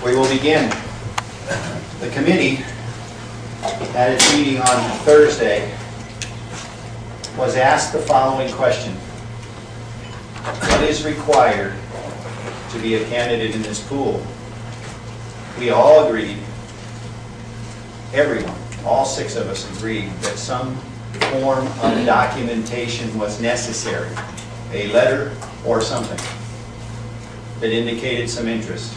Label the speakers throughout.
Speaker 1: We will begin. The committee, at its meeting on Thursday, was asked the following question. What is required to be a candidate in this pool? We all agreed, everyone, all 6 of us agreed that some form of documentation was necessary, a letter or something that indicated some interest.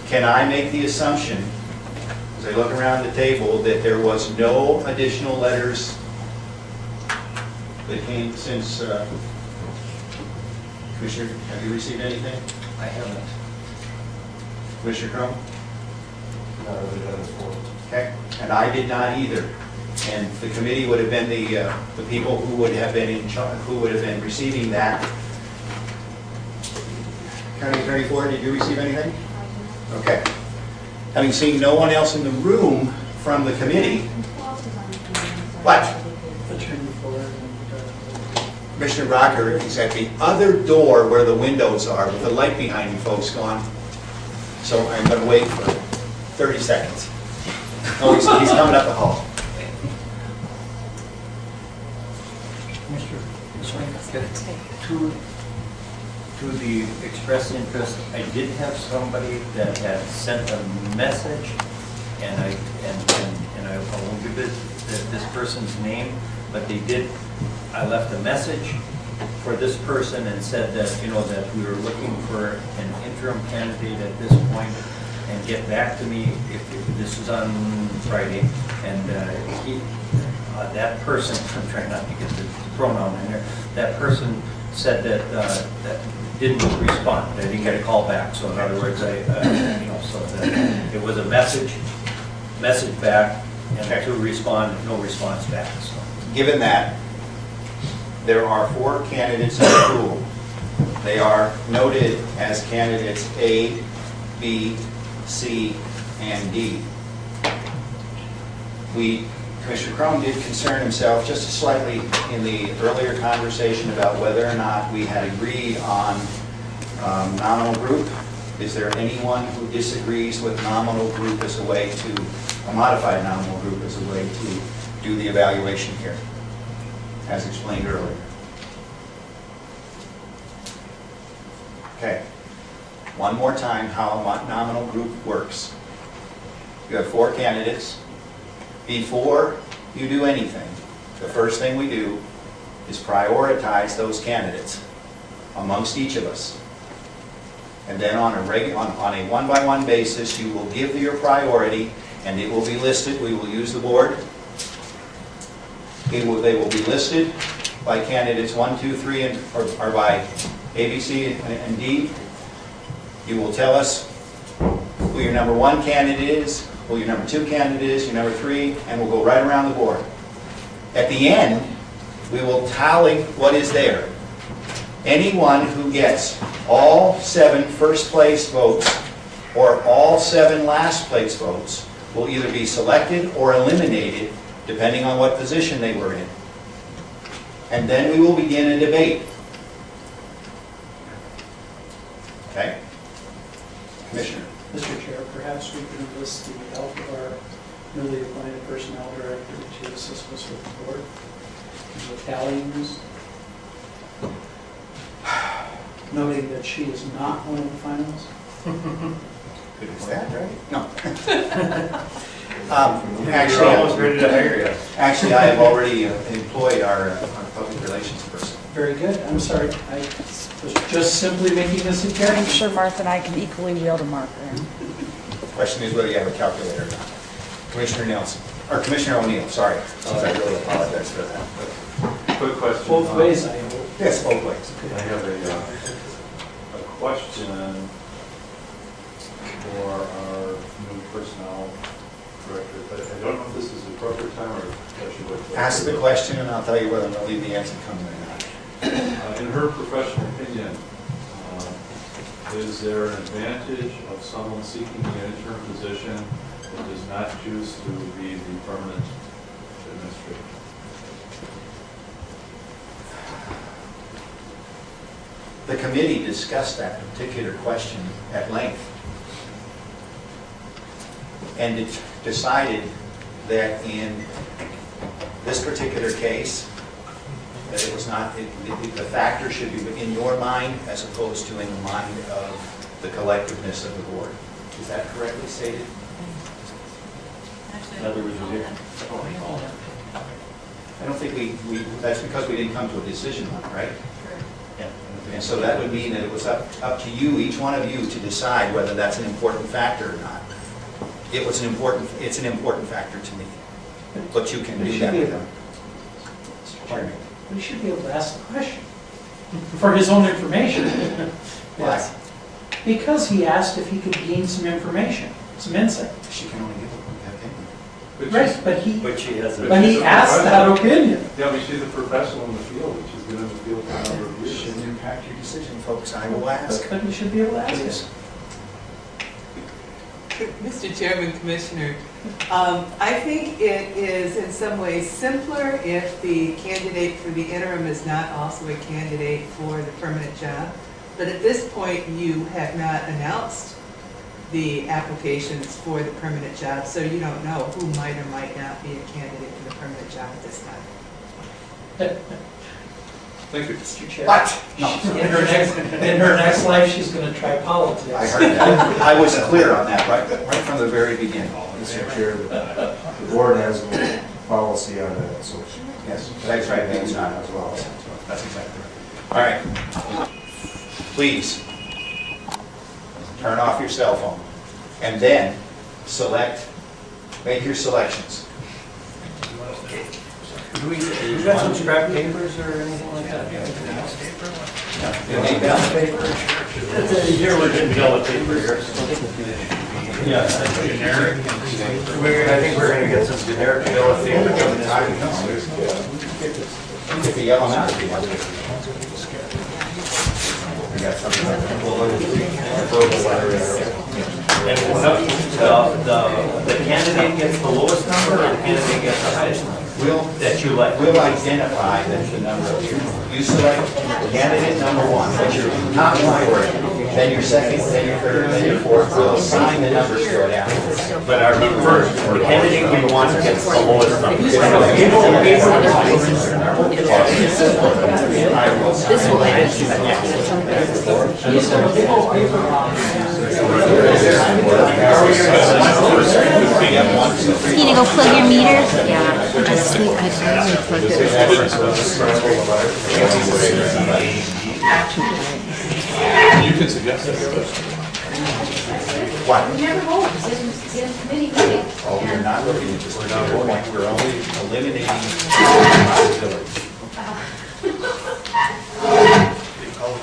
Speaker 1: Can I make the assumption, as I look around the table, that there was no additional letters that came since, Commissioner, have you received anything?
Speaker 2: I haven't.
Speaker 1: Commissioner Crum?
Speaker 3: Not really done this for.
Speaker 1: Okay, and I did not either. And the committee would have been the people who would have been in charge, who would have been receiving that. County Attorney Ford, did you receive anything? Okay. Having seen no one else in the room from the committee, what?
Speaker 2: Attorney Ford.
Speaker 1: Commissioner Rocker is at the other door where the windows are with the light behind you folks gone. So I'm going to wait for 30 seconds. Oh, he's coming up the hall.
Speaker 2: To the express interest, I did have somebody that had sent a message, and I won't give this person's name, but they did. I left a message for this person and said that that we were looking for an interim candidate at this point, and get back to me if this is on Friday. And that person, I'm trying not to get the pronoun in there. That person said that didn't respond. They didn't get a call back. So in other words, so that it was a message back, and to respond, no response back. So.
Speaker 1: Given that, there are 4 candidates in the pool. They are noted as candidates A, B, C, and D. Commissioner Crum did concern himself just slightly in the earlier conversation about whether or not we had agreed on nominal group. Is there anyone who disagrees with nominal group as a way to, a modified nominal group as a way to do the evaluation here, as explained earlier? Okay. One more time how a nominal group works. You have 4 candidates. Before you do anything, the first thing we do is prioritize those candidates amongst each of us. And then on a one-by-one basis, you will give your priority, and it will be listed. We will use the board. They will be listed by candidates 1, 2, 3, or by A, B, C, and D. You will tell us who your number 1 candidate is, who your number 2 candidate is, your number 3, and we'll go right around the board. At the end, we will tally what is there. Anyone who gets all 7 first place votes or all 7 last place votes will either be selected or eliminated, depending on what position they were in. And then we will begin a debate. Okay? Commissioner.
Speaker 4: Mr. Chair, perhaps we can enlist the help of our newly appointed personnel director to assist us with the board in the tallying this. Noting that she is not one of the finalists.
Speaker 1: Is that right? No.
Speaker 3: You're almost ready to hire you.
Speaker 1: Actually, I have already employed our public relations person.
Speaker 4: Very good. I'm sorry. I was just simply making a
Speaker 5: I'm
Speaker 4: suggestion.
Speaker 5: sure Martha and I can equally wield a marker.
Speaker 1: The question is whether you have a calculator or not. Commissioner Nelson, or Commissioner O'Neill, sorry. I really apologize for that.
Speaker 3: Quick question.
Speaker 4: Both ways, I hope.
Speaker 1: Yes, both ways.
Speaker 3: I have a question for our new personnel director, but I don't know if this is the appropriate time or I should wait.
Speaker 1: Ask the question and I'll tell you whether I'm going to leave the answer coming or not.
Speaker 3: In her professional opinion, is there an advantage of someone seeking the interim position that does not choose to be the permanent administrator?
Speaker 1: The committee discussed that particular question at length and decided that in this particular case, that it was not, the factor should be in your mind as opposed to in the mind of the collectiveness of the board. Is that correctly stated?
Speaker 2: In other words,
Speaker 1: I don't think that's because we didn't come to a decision on it, right?
Speaker 2: yeah.
Speaker 1: And so that would mean that it was up to you, each one of you, to decide whether that's an important factor or not. It's an important factor to me, but you can do that with them. Pardon me.
Speaker 4: But he should be able to ask the question for his own information.
Speaker 1: Why?
Speaker 4: Because he asked if he could gain some information, some insight.
Speaker 1: She can only give an opinion.
Speaker 4: Right, but
Speaker 2: But she has a.
Speaker 4: he asked that opinion.
Speaker 3: Yeah, but she's a professional in the field, and she's been in the field for a number of years.
Speaker 1: Shouldn't impact your decision, folks. I will ask.
Speaker 4: But he should be able to ask
Speaker 1: Please.
Speaker 4: it.
Speaker 6: Mr. Chairman, Commissioner, I think it is in some ways simpler if the candidate for the interim is not also a candidate for the permanent job. But at this point, you have not announced the applications for the permanent job, so you don't know who might or might not be a candidate for the permanent job at this time.
Speaker 3: Thank you.
Speaker 4: Mr. Chair.
Speaker 1: What? No.
Speaker 4: In her next life, she's going to try politics.
Speaker 1: I heard that. I was clear on that right from the very beginning.
Speaker 7: Mr. Chair, the board has no policy on that, so.
Speaker 1: Yes, that's right, that's not as well. That's exactly right. All right. Please, turn off your cell phone, and then make your selections.
Speaker 2: Do we got some scrap papers or anything like that?
Speaker 1: You need that?
Speaker 2: Here we're getting yellow paper here. Yeah. Generic. I think we're gonna get some generic yellow paper.
Speaker 1: Get the yellow out if you want to. We got something.
Speaker 2: And the candidate gets the lowest number, or the candidate gets the highest number? That you like.
Speaker 1: We'll identify that the number of you select candidate number one, which your top priority, then your second, then your third, then your fourth. We'll assign the numbers to it afterwards.
Speaker 2: But our first, the candidate we want gets the lowest number.
Speaker 1: I will
Speaker 8: You need to go plug your meter? Yeah. I just sleep. I totally plug it.
Speaker 3: You can suggest that.
Speaker 1: What?
Speaker 8: We never vote. It's in committee meeting.
Speaker 1: Oh, we're not looking at this particular point, we're only eliminating possibilities.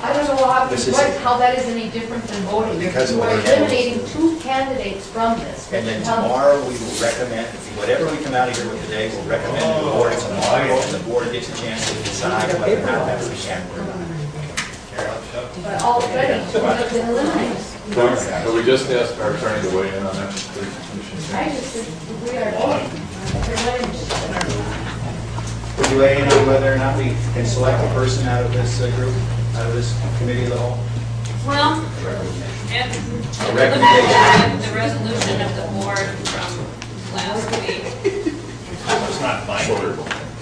Speaker 8: I don't know
Speaker 1: This is-
Speaker 8: how that is any different than voting.
Speaker 1: Because
Speaker 8: You are
Speaker 1: we're-
Speaker 8: eliminating two candidates from this.
Speaker 1: And then tomorrow, we will recommend, whatever we come out of here with today, we'll recommend to the board tomorrow, and the board gets a chance to decide whether or not that's a candidate or not.
Speaker 8: But already, two have been eliminated.
Speaker 3: So we just asked our attorney to weigh in on that.
Speaker 8: I just said, we are voting.
Speaker 1: Would you weigh in on whether or not we can select a person out of this group, out of this committee of the whole?
Speaker 9: Well, and
Speaker 1: A recommendation.
Speaker 9: the resolution of the board from last week,
Speaker 2: It's not mine.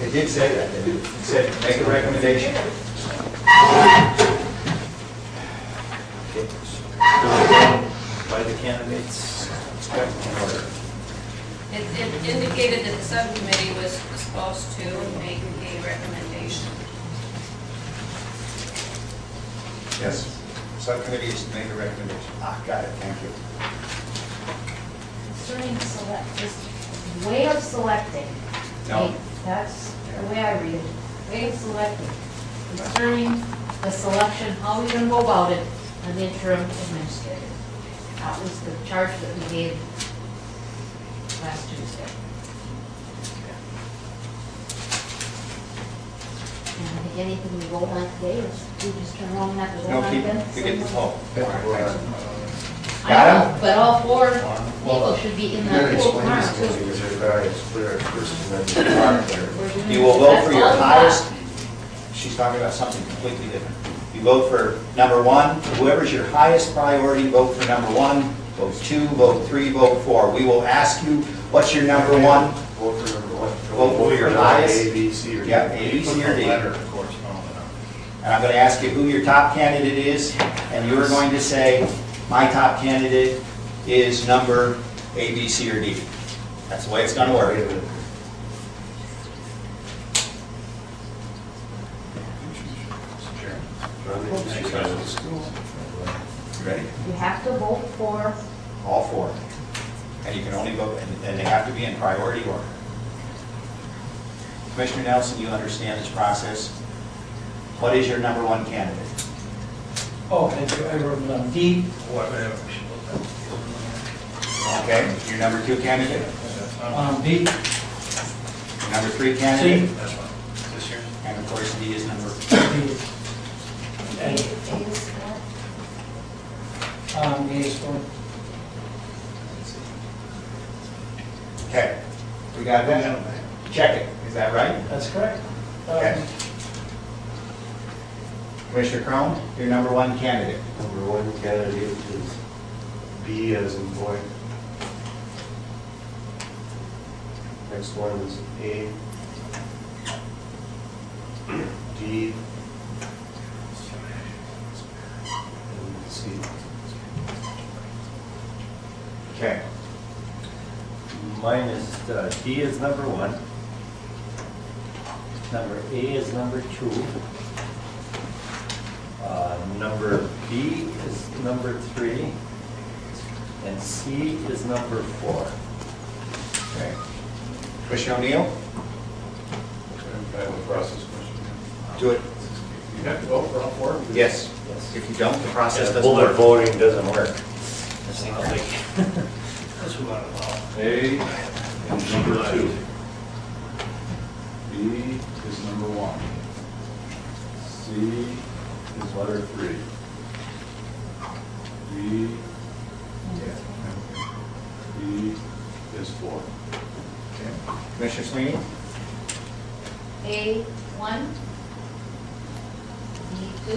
Speaker 1: It did say that, didn't it? It said, make a recommendation.
Speaker 2: By the candidates.
Speaker 9: it indicated that the subcommittee was supposed to make a recommendation.
Speaker 1: Yes. Subcommittee is to make a recommendation. Got it, thank you.
Speaker 8: Concerning select, this way of selecting.
Speaker 1: No.
Speaker 8: Okay, that's the way I read it. Way of selecting. Concerning the selection, how we gonna go about it, an interim administrator. That was the charge that we gave last Tuesday. And I think anything we vote on today is, we just turn around and have to
Speaker 1: No,
Speaker 8: vote on
Speaker 1: keep,
Speaker 8: again.
Speaker 1: you get the poll.
Speaker 8: I know, but all four people should be in
Speaker 7: You gotta
Speaker 8: that pool
Speaker 7: explain
Speaker 8: tomorrow
Speaker 7: this to
Speaker 8: too.
Speaker 7: me, because it's clear at first, and then it's not clear.
Speaker 8: We're doing-
Speaker 1: You will vote for your
Speaker 8: that's all we got.
Speaker 1: highest, she's talking about something completely different. You vote for number one, whoever's your highest priority, vote for number one. vote 2, vote 3, vote 4. We will ask you, what's your number one?
Speaker 7: Vote for number one.
Speaker 1: Vote for your highest.
Speaker 7: A, B, C, or D.
Speaker 1: Yeah, A, B, C, or D.
Speaker 2: Letter corresponding.
Speaker 1: And I'm going to ask you who your top candidate is, and you're going to say, my top candidate is number A, B, C, or D. That's the way it's going to
Speaker 7: Wait a
Speaker 1: work.
Speaker 7: minute.
Speaker 1: Ready?
Speaker 8: You have to vote for,
Speaker 1: All 4. And you can only vote, and they have to be in priority order. Commissioner Nelson, you understand this process. What is your number 1 candidate?
Speaker 4: Oh, I wrote it on D.
Speaker 1: Okay, your number 2 candidate?
Speaker 4: B.
Speaker 1: Your number 3 candidate? And of course, D is number.
Speaker 4: D.
Speaker 8: A is what?
Speaker 4: A is for.
Speaker 1: Okay, we got that? Check it, is that right?
Speaker 4: That's correct.
Speaker 1: Okay. Commissioner Crone, your number 1 candidate.
Speaker 7: Number one candidate is B as in boy. Next one is A. D. And C.
Speaker 1: Okay.
Speaker 2: Mine is, D is number 1. Number A is number 2. Number B is number 3. And C is number 4.
Speaker 1: Okay. Commissioner O'Neill,
Speaker 3: I have a process question.
Speaker 1: do it.
Speaker 3: You have to vote for all 4?
Speaker 1: Yes. If you don't, the process doesn't
Speaker 2: Bullet
Speaker 1: work.
Speaker 2: voting doesn't work.
Speaker 3: A is number 2. B is number 1. C is letter 3. D is 4.
Speaker 1: Okay. Commissioner Sweeney?
Speaker 8: A1, B2,